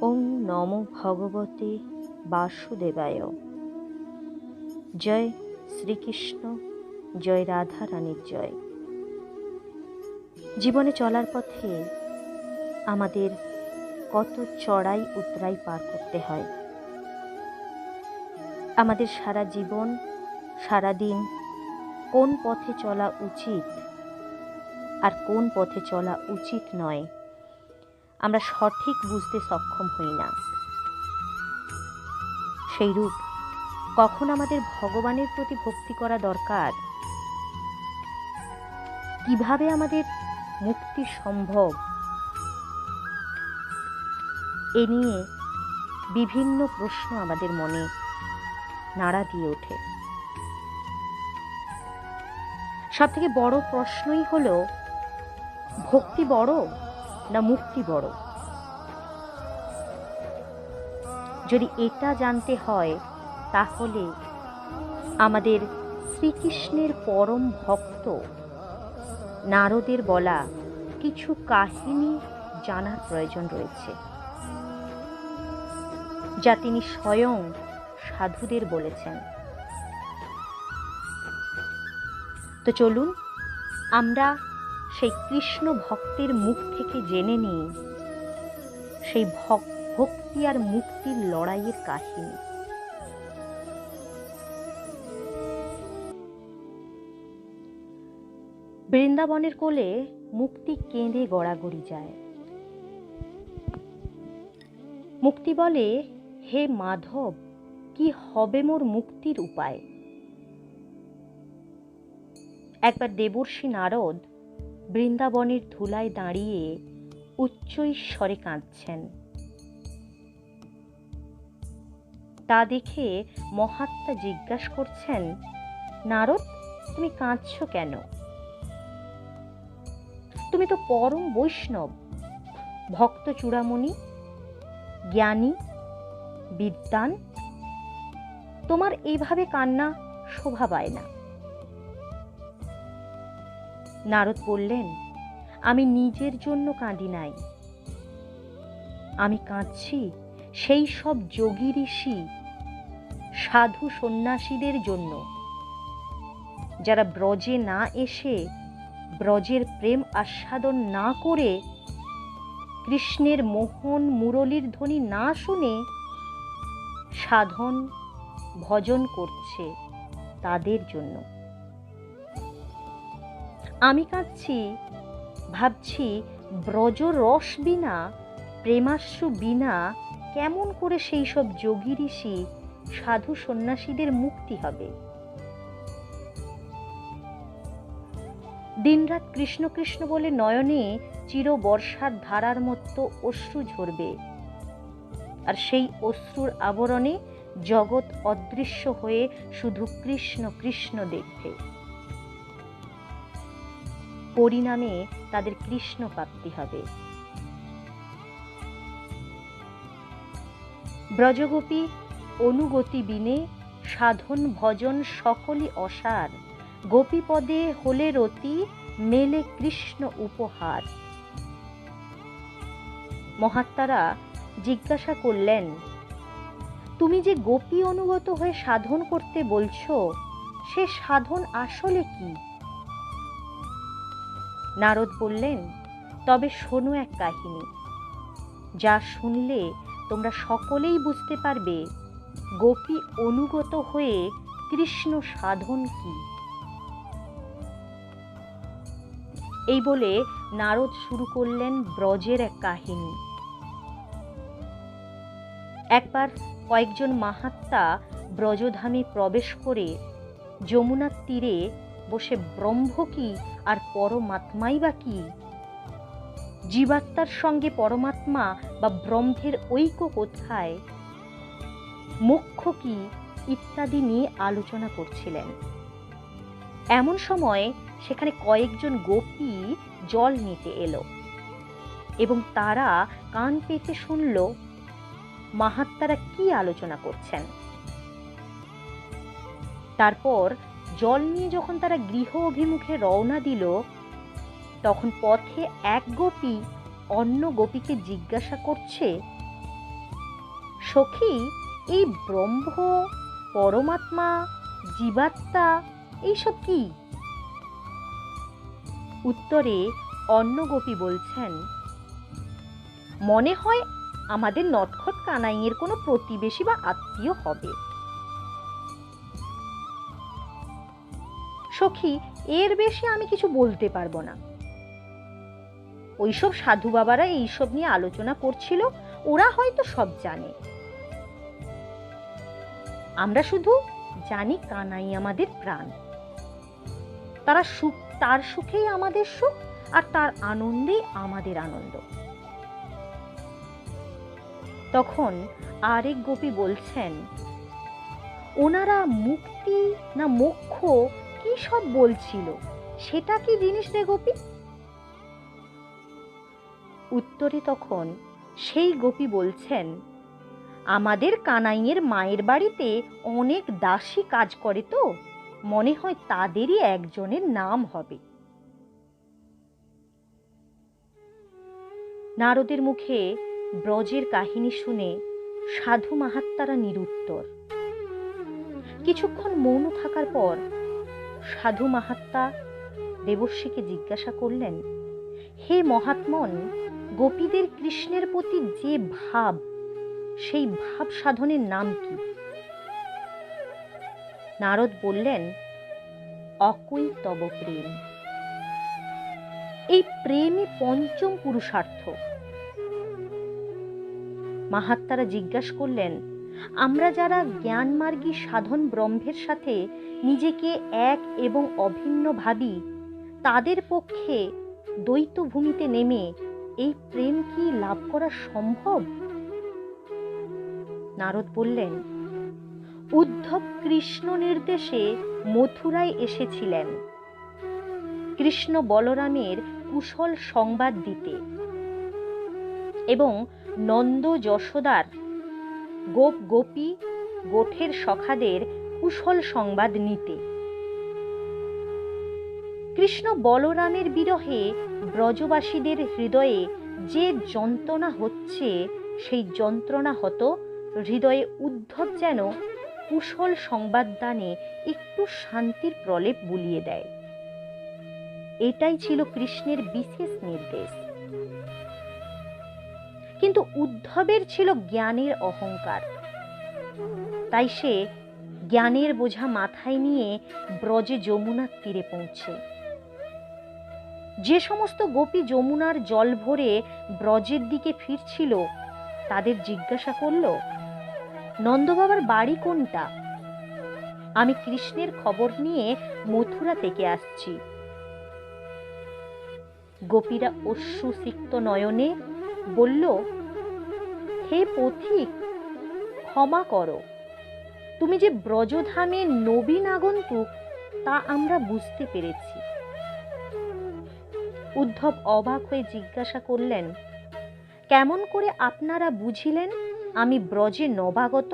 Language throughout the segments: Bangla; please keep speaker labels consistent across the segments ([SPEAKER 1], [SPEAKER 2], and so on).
[SPEAKER 1] ওং নমো ভগবতে বাসুদেবায়। জয় শ্রীকৃষ্ণ, জয় রাধা রানীর জয়। জীবনে চলার পথে আমাদের কত চড়াই উতরাই পার করতে হয়। আমাদের সারা জীবন সারাদিন কোন পথে চলা উচিত আর কোন পথে চলা উচিত নয় আমরা সঠিক বুঝতে সক্ষম হই না। সেইরূপ কখন আমাদের ভগবানের প্রতি ভক্তি করা দরকার, কিভাবে আমাদের মুক্তি সম্ভব, এ নিয়ে বিভিন্ন প্রশ্ন আমাদের মনে নাড়া দিয়ে ওঠে। সবথেকে বড় প্রশ্নই হলো, ভক্তি বড় না মুক্তি বড়? যদি এটা জানতে হয় তাহলে আমাদের শ্রীকৃষ্ণের পরম ভক্ত নারদের বলা কিছু কাহিনী জানার প্রয়োজন রয়েছে, যা তিনি স্বয়ং সাধুদের বলেছেন। তো চলুন আমরা সেই কৃষ্ণ ভক্তের মুখ থেকে জেনে নিই সেই ভক্তি আর মুক্তির লড়াইয়ের কাহিনী। বৃন্দাবনের কোলে মুক্তি কেঁদে গড়াগড়ি যায়। মুক্তি বলে, হে মাধব, কি হবে মোর মুক্তির উপায়? একবার দেবর্ষি নারদ বৃন্দাবনের ধুলায় দাঁড়িয়ে উচ্চ স্বরে কাঁদছেন। তা দেখে মহাত্মা জিজ্ঞাসা করছেন, নারদ, তুমি কাঁদছ কেন? তুমি তো পরম বৈষ্ণব, ভক্ত চূড়ামণি, জ্ঞানী, বিদ্বান, তোমার এইভাবে কান্না শোভা পায় না। নারদ বললেন, আমি নিজের জন্য কাঁদি নাই, আমি কাঁদছি সেই সব যোগী ঋষি, সাধু সন্ন্যাসীদের জন্য, যারা ব্রজে না এসে, ব্রজের প্রেম আস্বাদন না করে, কৃষ্ণের মোহন মুরলীর ধ্বনি না শুনে সাধন ভজন করছে, তাদের জন্য। আমি কাঁদছি, ভাবছি ব্রজ রস বিনা, প্রেমাশ্রু বিনা কেমন করে সেই সব যোগী ঋষি, সাধু সন্ন্যাসীদের মুক্তি হবে? দিনরাত কৃষ্ণ কৃষ্ণ বলে নয়নে চির বর্ষার ধারার মতো অশ্রু ঝরবে, আর সেই অশ্রুর আবরণে জগৎ অদৃশ্য হয়ে শুধু কৃষ্ণ কৃষ্ণ দেখবে। পরিণামে তাদের কৃষ্ণ প্রাপ্তি হবে। ব্রজগোপী অনুগতি বিনে, সাধন ভজন সকলই অসার, গোপীপদে হলে রতি, মেলে কৃষ্ণ উপহার। মহাত্মারা জিজ্ঞাসা করলেন, তুমি যে গোপী অনুগত হয়ে সাধন করতে বলছো, সে সাধন আসলে কি? নারদ বললেন, তবে শোনো এক কাহিনী, যা শুনলে তোমরা সকলেই বুঝতে পারবে গোপী অনুগত হয়ে কৃষ্ণ সাধন কি। এই বলে নারদ শুরু করলেন ব্রজের এক কাহিনী। একবার কয়েকজন মাহাত্মা ব্রজধামে প্রবেশ করে যমুনার তীরে বসে ব্রহ্ম কি আর পরমাত্মাই বা কি, জীবাত্মার সঙ্গে পরমাত্মা বা ব্রহ্মের ঐক্য কোথায়, মোক্ষ কি ইত্যাদি নিয়ে আলোচনা করছিলেন। এমন সময় সেখানে কয়েকজন গোপী জল নিতে এলো এবং তারা কান পেতে শুনল মাহাত্মারা কি আলোচনা করছেন। তারপর জল নিয়ে যখন তারা গৃহ অভিমুখে রওনা দিল, তখন পথে এক গোপী অন্য গোপীকে জিজ্ঞাসা করছে, সখী, এই ব্রহ্ম, পরমাত্মা, জীবাত্মা এইসব কি? উত্তরে অন্য গোপী বলছেন, মনে হয় আমাদের নটখট কানাইয়ের কোনো প্রতিবেশী বা আত্মীয় হবে। সখী, এর বেশি আমি কিছু বলতে পারবো না। ওইসব সাধু বাবারা এইসব নিয়ে আলোচনা করছিল, ওরা হয়তো সব জানে। আমরা শুধু জানি কানাই আমাদের প্রাণ, তার সুখেই আমাদের সুখ, আর তার আনন্দেই আমাদের আনন্দ। তখন আরেক গোপী বলছেন, ওনারা মুক্তি না মোক্ষ কি সব বলছিল, সেটা কি জিনিস রে গোপী? উত্তরে তখন সেই গোপী বলছেন, আমাদের কানাইয়ের মায়ের বাড়িতে অনেক দাসী কাজ করে, তো মনে হয় তাদেরই একজনের নাম হবে। নারদের মুখে ব্রজের কাহিনী শুনে সাধু মাহাত্মারা নিরুত্তর। কিছুক্ষণ মৌন থাকার পর সাধু মাহাত্মা দেবর্ষীকে জিজ্ঞাসা করলেন, হে মহাত্মন, গোপীদের কৃষ্ণের প্রতি যে ভাব, সেই ভাব সাধনের নাম কি? নারদ বললেন, অকুই তব প্রেম। এই প্রেমই পঞ্চম পুরুষার্থ। মাহাত্মারা জিজ্ঞাসা করলেন, আমরা যারা জ্ঞানমার্গী সাধন ব্রহ্মের সাথে নিজেকে এক এবং অভিন্ন ভাবি, তাদের পক্ষে দ্বৈত ভূমিতে নেমে এই প্রেম কি লাভ করা সম্ভব? নারদ বললেন, উদ্ধব কৃষ্ণ নির্দেশে মথুরায় এসেছিলেন কৃষ্ণ বলরামের কুশল সংবাদ দিতে এবং নন্দ যশোদার গোপ গোপী গোঠের সখাদের কুশল সংবাদ নিতে। কৃষ্ণ বলরামের বিরহে ব্রজবাসীদের হৃদয়ে যে যন্ত্রণা হচ্ছে, সেই যন্ত্রণা হত হৃদয়ে উদ্ধব যেন কুশল সংবাদ দানে একটু শান্তির প্রলেপ বুলিয়ে দেয়। এটাই ছিল কৃষ্ণের বিশেষ নির্দেশ। কিন্তু উদ্ধবের ছিল জ্ঞানের অহংকার, তাই সে জ্ঞানের বোঝা মাথায় নিয়ে ব্রজে যমুনার তীরে পৌঁছে। যে সমস্ত গোপী যমুনার জল ভরে ব্রজের দিকে ফিরছিল, তাদের জিজ্ঞাসা করল, নন্দবাবার বাড়ি কোনটা? আমি কৃষ্ণের খবর নিয়ে মথুরা থেকে আসছি। গোপীরা অশ্রুসিক্ত নয়নে বলল, হে পথিক, ক্ষমা করো, তুমি যে ব্রজধামে নবীন আগন্তুক তা আমরা বুঝতে পেরেছি। উদ্ধব অবাক হয়ে জিজ্ঞাসা করলেন, কেমন করে আপনারা বুঝিলেন আমি ব্রজে নবাগত?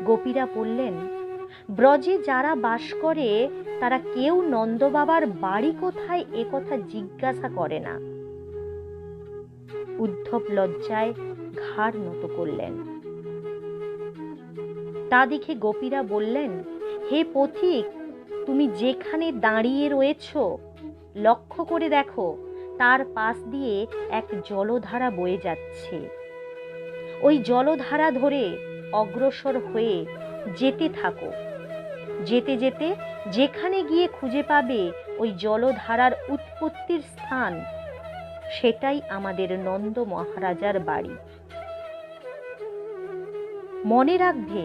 [SPEAKER 1] গোপীরা বললেন, ব্রজে যারা বাস করে তারা কেউ নন্দবাবার বাড়ি কোথায় এ কথা জিজ্ঞাসা করে না। উদ্ধব লজ্জায় ঘাড় নত করলেন। তা দেখে গোপীরা বললেন, হে পথিক, তুমি যেখানে দাঁড়িয়ে রয়েছ লক্ষ্য করে দেখো, তার পাশ দিয়ে এক জলধারা বয়ে যাচ্ছে। ওই জলধারা ধরে অগ্রসর হয়ে যেতে থাকো। যেতে যেতে যেখানে গিয়ে খুঁজে পাবে ওই জলধারার উৎপত্তির স্থান, সেটাই আমাদের নন্দ মহারাজার বাড়ি। মনে রাখবে,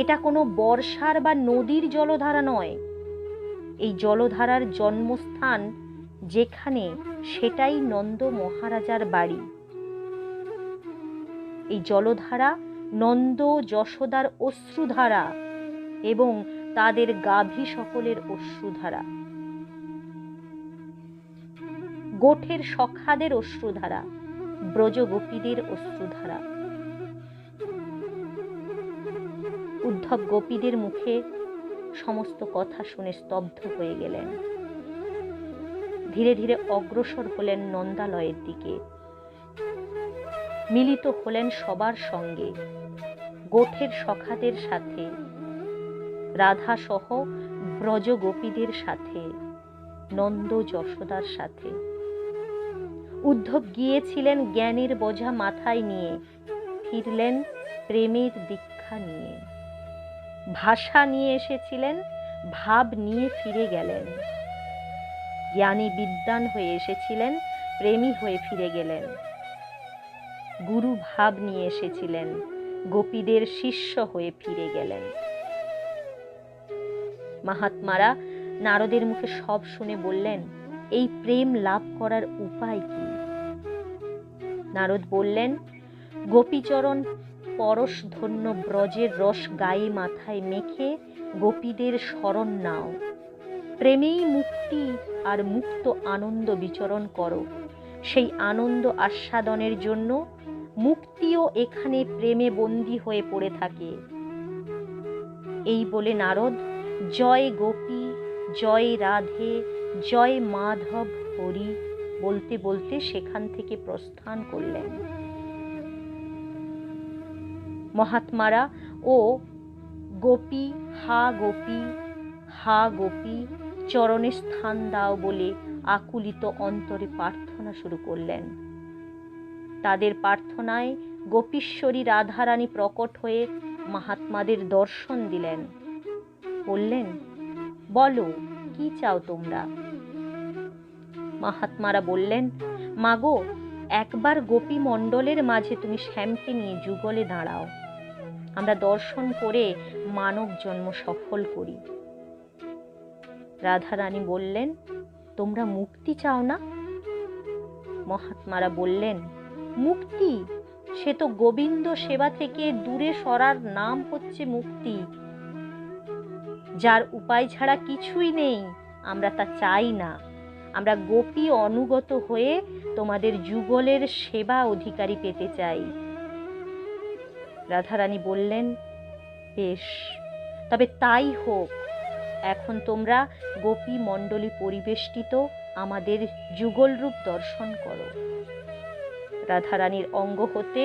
[SPEAKER 1] এটা কোনো বর্ষার বা নদীর জলধারা নয়। এই জলধারার জন্মস্থান যেখানে, সেটাই নন্দ মহারাজার বাড়ি। এই জলধারা নন্দ যশোদার অশ্রুধারা এবং তাদের গাভী সকলের অশ্রুধারা, গোঠের সখাদের অশ্রুধারা, ব্রজগোপীদের অশ্রুধারা। উদ্ধব গোপীদের মুখে সমস্ত কথা শুনে স্তব্ধ হয়ে গেলেন। ধীরে ধীরে অগ্রসর হলেন নন্দালয়ের দিকে। মিলিত হলেন সবার সঙ্গে, গোঠের সখাদের সাথে, রাধা সহ ব্রজ গোপীদের সাথে, নন্দ যশোদার সাথে। উদ্ধব গিয়েছিলেন জ্ঞানের বোঝা মাথায় নিয়ে, ফিরলেন প্রেমের দীক্ষা নিয়ে। ভাষা নিয়ে এসেছিলেন, ভাব নিয়ে ফিরে গেলেন। জ্ঞানী বিদ্বান হয়ে এসেছিলেন, প্রেমী হয়ে ফিরে গেলেন। গুরু ভাব নিয়ে এসেছিলেন, গোপীদের শিষ্য হয়ে ফিরে গেলেন। মহাত্মারা নারদের মুখে সব শুনে বললেন, এই প্রেম লাভ করার উপায় কি? নারদ বললেন, গোপীচরণ পরশধন্য ব্রজের রস গায়ে মাথায় মেখে গোপীদের শরণ নাও। প্রেমেই মুক্তি আর মুক্ত আনন্দ বিচরণ করো। সেই আনন্দ আস্বাদনের জন্য মুক্তিও এখানে প্রেমে বন্দী হয়ে পড়ে থাকে। এই বলে নারদ জয় গোপী, জয় রাধে, জয় মাধব হরি বলতে বলতে সেখান থেকে প্রস্থান করলেন। মহাত্মারা ও গোপী হা গোপী, হা গোপী চরণে স্থান দাও বলে আকুলিত অন্তরে প্রার্থনা শুরু করলেন। তাদের প্রার্থনায় গোপীশ্বরী রাধারানী প্রকট হয়ে মহাত্মাদের দর্শন দিলেন। বললেন, বলো কি চাও তোমরা? মহাত্মারা বললেন, মাগো, একবার গোপী মণ্ডলের মাঝে তুমি শ্যামকে নিয়ে যুগলে দাঁড়াও, আমরা দর্শন করে মানব জন্ম সফল করি। রাধারানী বললেন, তোমরা মুক্তি চাও না? মহাত্মারা বললেন, মুক্তি? সে তো গোবিন্দ সেবা থেকে দূরে সরার নাম হচ্ছে মুক্তি, যার উপায় ছাড়া কিছুই নেই। আমরা তা চাই না। আমরা গোপী অনুগত হয়ে তোমাদের যুগলের সেবা অধিকারী পেতে চাই। রাধারানী বললেন, বেশ, তবে তাই হোক। এখন তোমরা গোপী মণ্ডলী পরিবেষ্টিত আমাদের যুগল রূপ দর্শন করো। রাধারানীর অঙ্গ হতে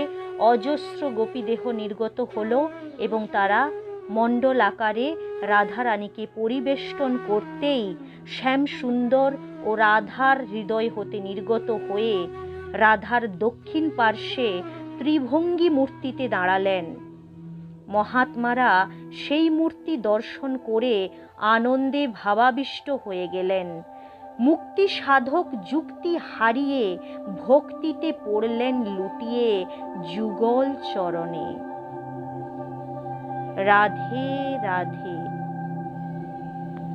[SPEAKER 1] অজস্র গোপী দেহ নির্গত হলো এবং তারা মণ্ডল আকারে রাধারানীকে পরিবেষ্টন করতেই শ্যাম সুন্দর ও রাধার হৃদয় হতে নির্গত হয়ে রাধার দক্ষিণ পার্শ্বে ত্রিভঙ্গী মূর্তিতে দাঁড়ালেন। মহাত্মারা সেই মূর্তি দর্শন করে আনন্দে ভাবাবিষ্ট হয়ে গেলেন। মুক্তি সাধক যুক্তি হারিয়ে ভক্তিতে পড়লেন লুটিয়ে যুগল চরণে। রাধে রাধে।